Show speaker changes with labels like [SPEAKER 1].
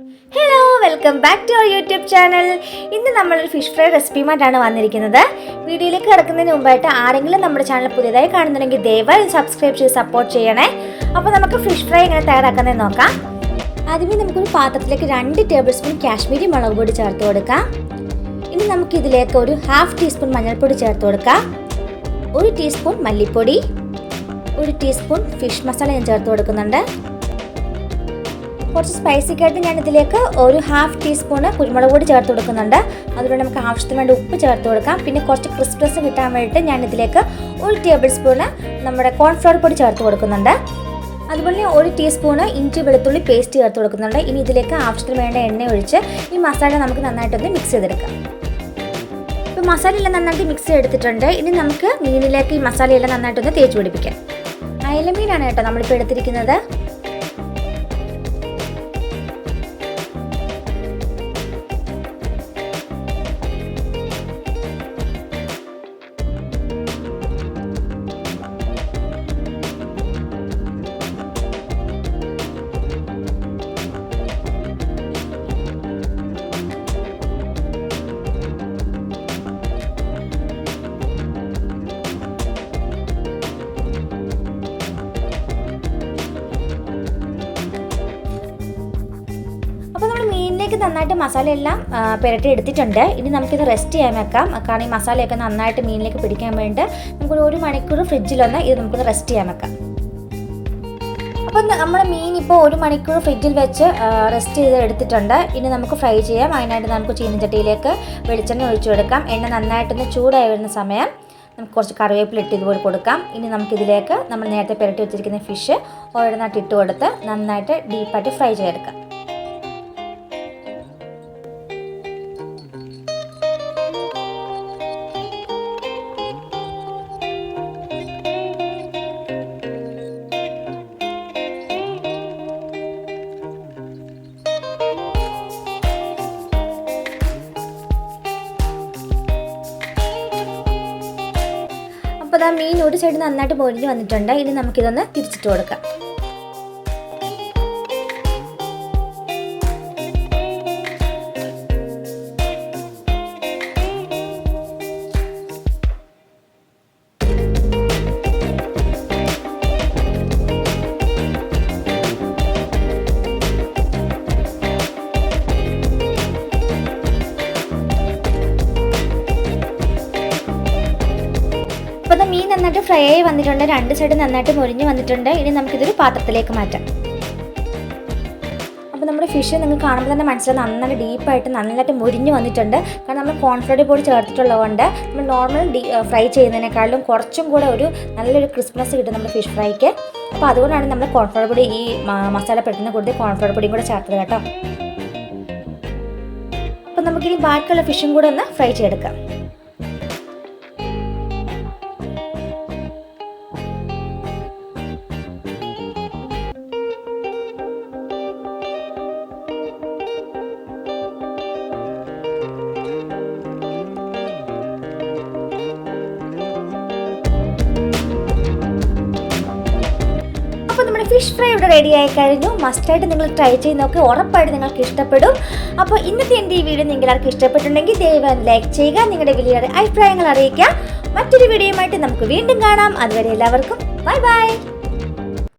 [SPEAKER 1] Hello, welcome back to our YouTube channel. ഇന്ന് നമ്മളൊരു fish fry റെസിപ്പിയുമായിട്ടാണ് വന്നിരിക്കുന്നത്. വീഡിയോയിലേക്ക് കിടക്കുന്നതിന് മുമ്പായിട്ട് ആരെങ്കിലും നമ്മുടെ ചാനൽ പുതിയതായി കാണുന്നുണ്ടെങ്കിൽ ദയവായി സബ്സ്ക്രൈബ് ചെയ്ത് സപ്പോർട്ട് ചെയ്യണേ. അപ്പോൾ നമുക്ക് ഫിഷ് ഫ്രൈ എങ്ങനെ തയ്യാറാക്കുന്നത് നോക്കാം. ആദ്യമേ നമുക്കൊരു പാത്രത്തിലേക്ക് 2 ടേബിൾ സ്പൂൺ കാശ്മീരി മുളക് പൊടി ചേർത്ത് കൊടുക്കാം. ഇനി നമുക്കിതിലേക്ക് ഒരു 1/2 ടീസ്പൂൺ മഞ്ഞൾപ്പൊടി ചേർത്ത് കൊടുക്കാം. 1 ടീസ്പൂൺ മല്ലിപ്പൊടി, 1 ടീസ്പൂൺ ഫിഷ് മസാല ഞാൻ ചേർത്ത് കൊടുക്കുന്നുണ്ട്. കുറച്ച് സ്പൈസിക്കായിട്ട് ഞാൻ ഇതിലേക്ക് ഒരു 1/2 ടീസ്പൂണ് കുരുമുളക് പൊടി ചേർത്ത് കൊടുക്കുന്നുണ്ട്. അതുകൊണ്ട് നമുക്ക് ആവശ്യത്തിന് വേണ്ടി ഉപ്പ് ചേർത്ത് കൊടുക്കാം. പിന്നെ കുറച്ച് ക്രിസ്പസ് കിട്ടാൻ വേണ്ടിയിട്ട് ഞാൻ ഇതിലേക്ക് 1 ടേബിൾ സ്പൂണ് നമ്മുടെ കോൺഫ്ലവർ പൊടി ചേർത്ത് കൊടുക്കുന്നുണ്ട്. അതുപോലെ 1 ടീസ്പൂണ് ഇഞ്ചി വെളുത്തുള്ളി പേസ്റ്റ് ചേർത്ത് കൊടുക്കുന്നുണ്ട്. ഇനി ഇതിലേക്ക് ആവശ്യത്തിന് വേണ്ട എണ്ണ ഒഴിച്ച് ഈ മസാല നമുക്ക് നന്നായിട്ടൊന്ന് മിക്സ് ചെയ്തെടുക്കാം. ഇപ്പോൾ മസാലയെല്ലാം നന്നായിട്ട് മിക്സ് ചെയ്തെടുത്തിട്ടുണ്ട്. ഇനി നമുക്ക് മീനിലേക്ക് ഈ മസാലയെല്ലാം നന്നായിട്ടൊന്ന് തേച്ച് പിടിപ്പിക്കാം. അയല മീനാണ് കേട്ടോ നമ്മളിപ്പോൾ എടുത്തിരിക്കുന്നത്. അപ്പോൾ നമ്മൾ മീനിലേക്ക് നന്നായിട്ട് മസാലയെല്ലാം പുരട്ടി എടുത്തിട്ടുണ്ട്. ഇനി നമുക്കിത് റെസ്റ്റ് ചെയ്യാൻ വെക്കാം. കാരണം ഈ മസാലയൊക്കെ നന്നായിട്ട് മീനിലേക്ക് പിടിക്കാൻ വേണ്ടി നമുക്കൊരു 1 മണിക്കൂർ ഫ്രിഡ്ജിലൊന്ന് ഇത് നമുക്കൊന്ന് റെസ്റ്റ് ചെയ്യാൻ വെക്കാം. അപ്പോൾ നമ്മുടെ മീൻ ഇപ്പോൾ 1 മണിക്കൂർ ഫ്രിഡ്ജിൽ വെച്ച് റെസ്റ്റ് ചെയ്ത് എടുത്തിട്ടുണ്ട്. ഇനി നമുക്ക് ഫ്രൈ ചെയ്യാം. അതിനായിട്ട് നമുക്ക് ചീനച്ചട്ടിയിലേക്ക് വെളിച്ചെണ്ണ ഒഴിച്ചു കൊടുക്കാം. എണ്ണ നന്നായിട്ടൊന്ന് ചൂടായി വരുന്ന സമയം നമുക്ക് കുറച്ച് കറിവേപ്പില ഇട്ട് ഇതുപോലെ കൊടുക്കാം. ഇനി നമുക്കിതിലേക്ക് നമ്മൾ നേരത്തെ പുരട്ടി വെച്ചിരിക്കുന്ന ഫിഷ് ഓരോന്നായിട്ട് ഇട്ട് കൊടുത്ത് നന്നായിട്ട് ഡീപ്പായിട്ട് ഫ്രൈ ചെയ്തെടുക്കാം. അപ്പോൾ ആ മീൻ ഒരു സൈഡ് നന്നായിട്ട് പൊരിഞ്ഞ് വന്നിട്ടുണ്ട്. ഇനി നമുക്കിതൊന്ന് തിരിച്ചിട്ട് കൊടുക്കാം. അപ്പോൾ മീൻ നന്നായിട്ട് ഫ്രൈ ആയി വന്നിട്ടുണ്ട്. 2 സൈഡ് നന്നായിട്ട് മൊരിഞ്ഞ് വന്നിട്ടുണ്ട്. ഇനി നമുക്കിതൊരു പാത്രത്തിലേക്ക് മാറ്റാം. അപ്പോൾ നമ്മുടെ ഫിഷ് നിങ്ങൾക്ക് കാണുമ്പോൾ തന്നെ മനസ്സിലായി നന്നായിട്ട് ഡീപ്പായിട്ട് നന്നായിട്ട് മൊരിഞ്ഞ് വന്നിട്ടുണ്ട്. കാരണം നമ്മൾ കോൺഫ്ലവർ പൊടി ചേർത്തിട്ടുള്ളതുകൊണ്ട് നമ്മൾ നോർമൽ ഫ്രൈ ചെയ്യുന്നതിനേക്കാളും കുറച്ചും കൂടെ ഒരു നല്ലൊരു ക്രിസ്മസ് കിട്ടും നമ്മുടെ ഫിഷ് ഫ്രൈക്ക്. അപ്പോൾ അതുകൊണ്ടാണ് നമ്മൾ കോൺഫ്ലവർ പൊടി ഈ മസാല പെട്ടെന്ന് കൂടുതൽ കോൺഫ്ലവർ പൊടിയും കൂടെ ചേർത്തത് കേട്ടോ. അപ്പോൾ നമുക്കിനി ബാക്കിയുള്ള ഫിഷും കൂടെ ഒന്ന് ഫ്രൈ ചെയ്തെടുക്കാം. ഫിഷ് ഫ്രൈ ഇവിടെ റെഡി ആയി കഴിഞ്ഞു. മസ്റ്റായിട്ട് നിങ്ങൾ ട്രൈ ചെയ്ത് നോക്കി, ഉറപ്പായിട്ട് നിങ്ങൾക്ക് ഇഷ്ടപ്പെടും. അപ്പോൾ ഇന്നത്തെ എൻ്റെ ഈ വീഡിയോ നിങ്ങൾക്ക് ഇഷ്ടപ്പെട്ടിട്ടുണ്ടെങ്കിൽ ദയവായി ലൈക്ക് ചെയ്യുക, നിങ്ങളുടെ വലിയ അഭിപ്രായങ്ങൾ അറിയിക്കുക. മറ്റൊരു വീഡിയോയുമായിട്ട് നമുക്ക് വീണ്ടും കാണാം. അതുവരെ എല്ലാവർക്കും ബൈ ബൈ.